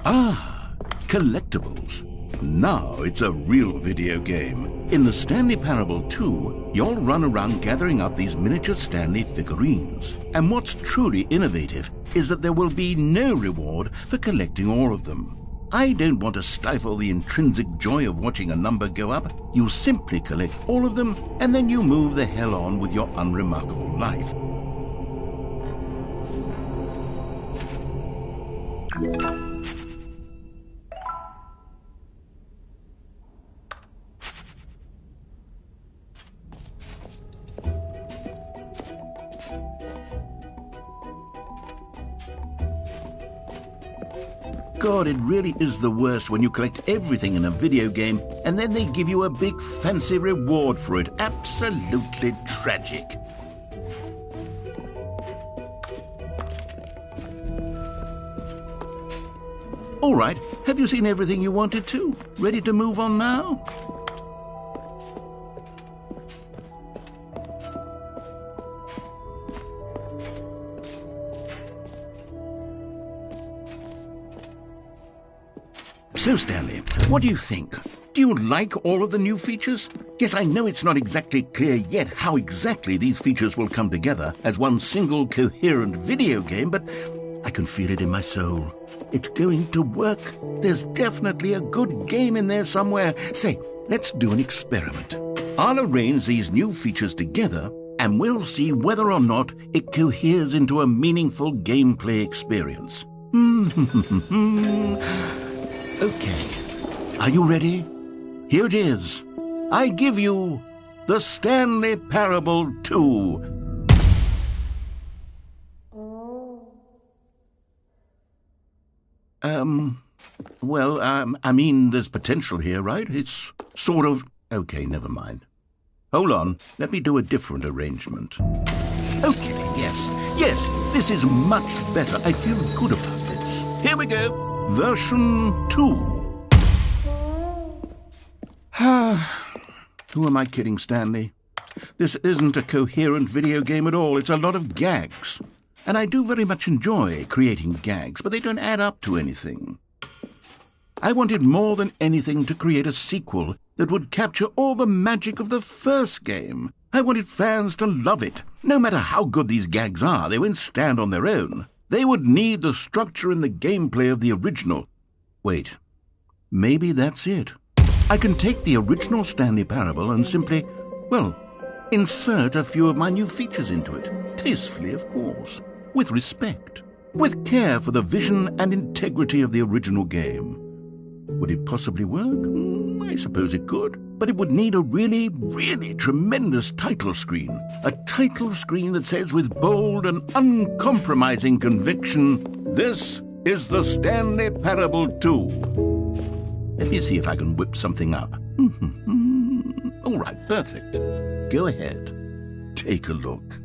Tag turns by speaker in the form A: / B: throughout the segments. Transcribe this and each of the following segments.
A: Ah, collectibles. Now it's a real video game. In the Stanley Parable 2, you'll run around gathering up these miniature Stanley figurines. And what's truly innovative is that there will be no reward for collecting all of them. I don't want to stifle the intrinsic joy of watching a number go up. You simply collect all of them, and then you move the hell on with your unremarkable life. God, it really is the worst when you collect everything in a video game and then they give you a big fancy reward for it. Absolutely tragic. All right, have you seen everything you wanted to? Ready to move on now? So, Stanley, what do you think? Do you like all of the new features? Yes, I know it's not exactly clear yet how exactly these features will come together as one single coherent video game, but I can feel it in my soul. It's going to work. There's definitely a good game in there somewhere. Say, let's do an experiment. I'll arrange these new features together and we'll see whether or not it coheres into a meaningful gameplay experience. Okay, are you ready? Here it is. I give you the Stanley Parable 2. I mean, there's potential here, right? It's sort of... Okay, never mind. Hold on, let me do a different arrangement. Okay, yes, this is much better. I feel good about this. Here we go. Version 2. Who am I kidding, Stanley? This isn't a coherent video game at all. It's a lot of gags. And I do very much enjoy creating gags, but they don't add up to anything. I wanted more than anything to create a sequel that would capture all the magic of the first game. I wanted fans to love it. No matter how good these gags are, they won't stand on their own. They would need the structure and the gameplay of the original. Wait, maybe that's it. I can take the original Stanley Parable and simply, well, insert a few of my new features into it. Tastefully, of course. With respect. With care for the vision and integrity of the original game. Would it possibly work? I suppose it could. But it would need a really, really tremendous title screen. A title screen that says with bold and uncompromising conviction, "This is the Stanley Parable 2. Let me see if I can whip something up. All right, perfect. Go ahead. Take a look.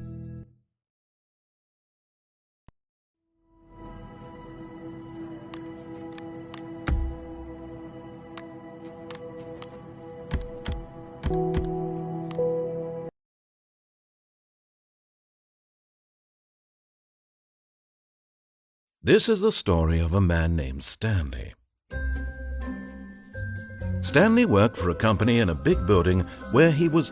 B: This is the story of a man named Stanley. Stanley worked for a company in a big building where he was...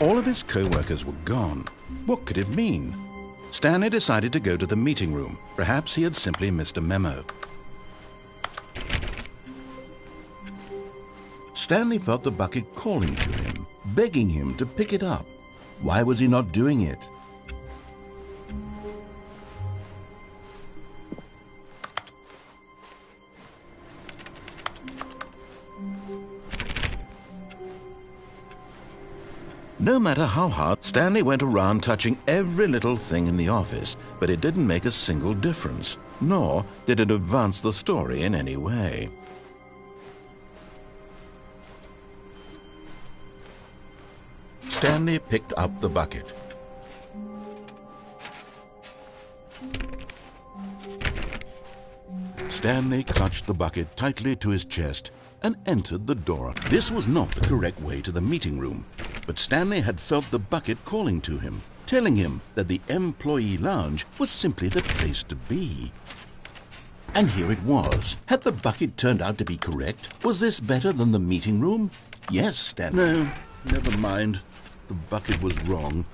B: All of his co-workers were gone. What could it mean? Stanley decided to go to the meeting room. Perhaps he had simply missed a memo.
A: Stanley felt the bucket calling to him, begging him to pick it up. Why was he not doing it?
B: No matter how hard, Stanley went around touching every little thing in the office, but it didn't make a single difference, nor did it advance the story in any way. Stanley picked up the bucket. Stanley clutched the bucket tightly to his chest and entered the door. This was not the correct way to the meeting room, but Stanley had felt the bucket calling to him, telling him that the employee lounge was simply the place to be. And here it was. Had the bucket turned out to be correct? Was this better than the meeting room? Yes, Stanley. No, never mind. The bucket was wrong.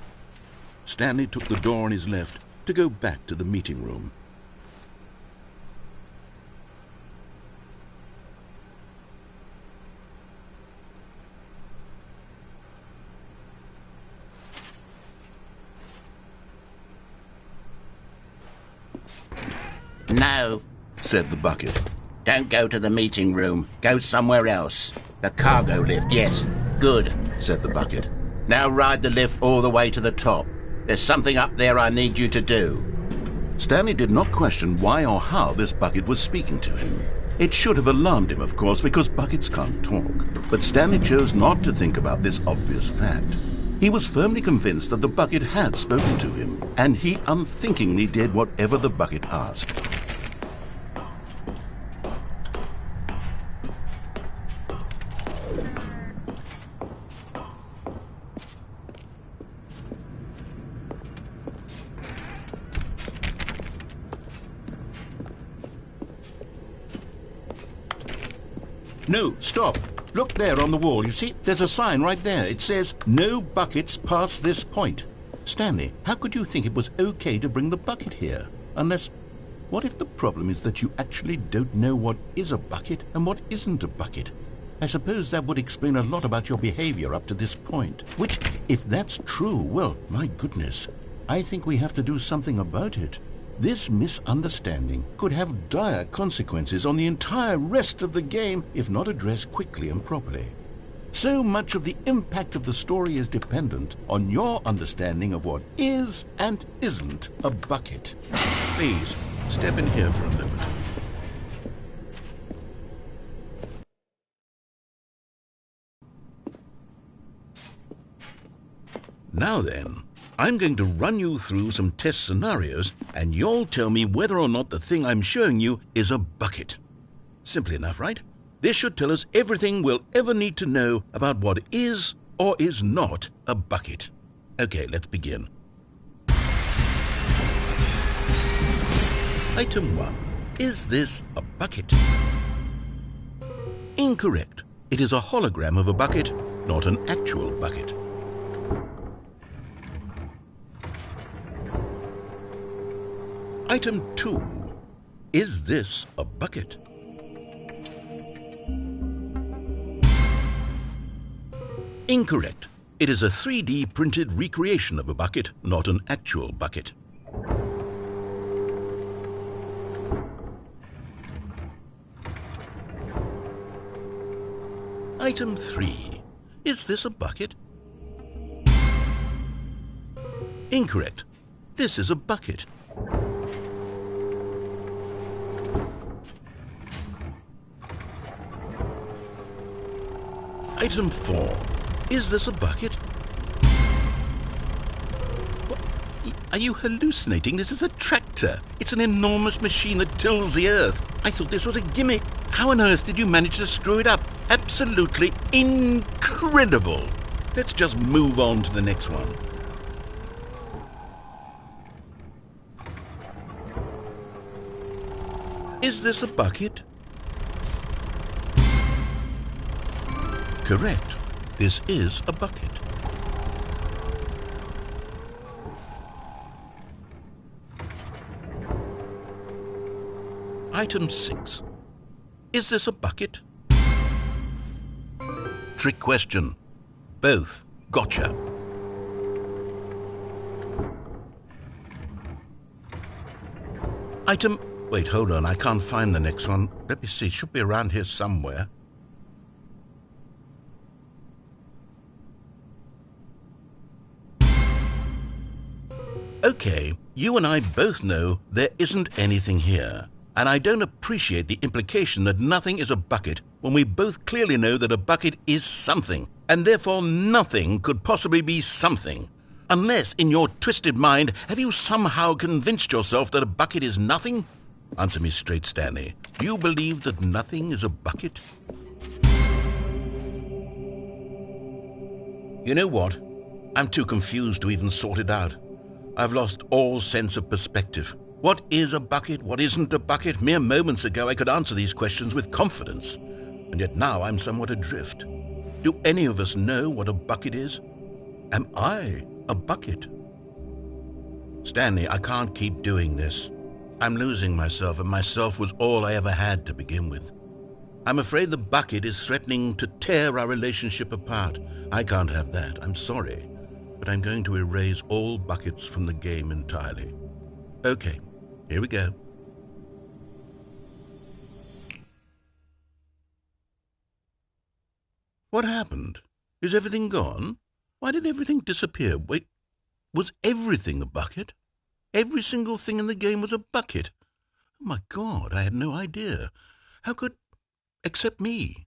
B: Stanley took the door on his left to go back to the meeting room.
A: No, said the bucket. Don't go to the meeting room. Go somewhere else. The cargo lift, yes. Good, said the bucket. Now ride the lift all the way to the top. There's something up there I need you to do. Stanley did not question why or how this bucket was speaking to him. It should have alarmed him, of course, because buckets can't talk. But Stanley chose not to think about this obvious fact. He was firmly convinced that the bucket had spoken to him, and he unthinkingly did whatever the bucket asked. No, stop. Look there on the wall, you see? There's a sign right there. It says, "No buckets past this point." Stanley, how could you think it was okay to bring the bucket here? Unless, what if the problem is that you actually don't know what is a bucket and what isn't a bucket? I suppose that would explain a lot about your behavior up to this point. Which, if that's true, well, my goodness, I think we have to do something about it. This misunderstanding could have dire consequences on the entire rest of the game if not addressed quickly and properly. So much of the impact of the story is dependent on your understanding of what is and isn't a bucket. Please, step in here for a moment. Now then, I'm going to run you through some test scenarios, and you'll tell me whether or not the thing I'm showing you is a bucket. Simple enough, right? This should tell us everything we'll ever need to know about what is or is not a bucket. Okay, let's begin. Item 1. Is this a bucket? Incorrect. It is a hologram of a bucket, not an actual bucket. Item 2. Is this a bucket? Incorrect. It is a 3D printed recreation of a bucket, not an actual bucket. Item 3. Is this a bucket? Incorrect. This is a bucket. Item 4. Is this a bucket? What? Are you hallucinating? This is a tractor. It's an enormous machine that tills the earth. I thought this was a gimmick. How on earth did you manage to screw it up? Absolutely incredible. Let's just move on to the next one. Is this a bucket? Correct. This is a bucket. Item 6. Is this a bucket? Trick question. Both. Gotcha. Item... Wait, hold on. I can't find the next one. Let me see. It should be around here somewhere.
B: Okay, you and I both know there isn't anything here. And I don't appreciate the implication that nothing is a bucket when we both clearly know that a bucket is something, and therefore nothing could possibly be something. Unless, in your twisted mind, have you somehow convinced yourself that a bucket is nothing? Answer me straight, Stanley. Do you believe that nothing is a bucket? You know what? I'm too confused to even sort it out. I've lost all sense of perspective. What is a bucket? What isn't a bucket? Mere moments ago I could answer these questions with confidence, and yet now I'm somewhat adrift. Do any of us know what a bucket is? Am I a bucket? Stanley, I can't keep doing this. I'm losing myself, and myself was all I ever had to begin with. I'm afraid the bucket is threatening to tear our relationship apart. I can't have that. I'm sorry, but I'm going to erase all buckets from the game entirely. Okay, here we go. What happened? Is everything gone? Why did everything disappear? Wait, was everything a bucket? Every single thing in the game was a bucket. Oh my God, I had no idea. How could... except me.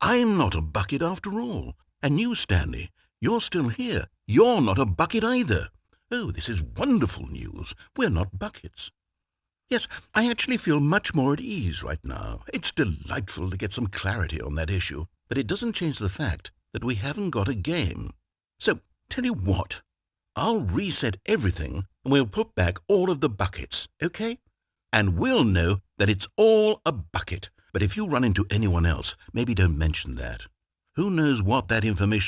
B: I'm not a bucket after all. And you, Stanley, you're still here. You're not a bucket either. Oh, this is wonderful news. We're not buckets. Yes, I actually feel much more at ease right now. It's delightful to get some clarity on that issue, but it doesn't change the fact that we haven't got a game. So, tell you what, I'll reset everything and we'll put back all of the buckets, okay? And we'll know that it's all a bucket. But if you run into anyone else, maybe don't mention that. Who knows what that information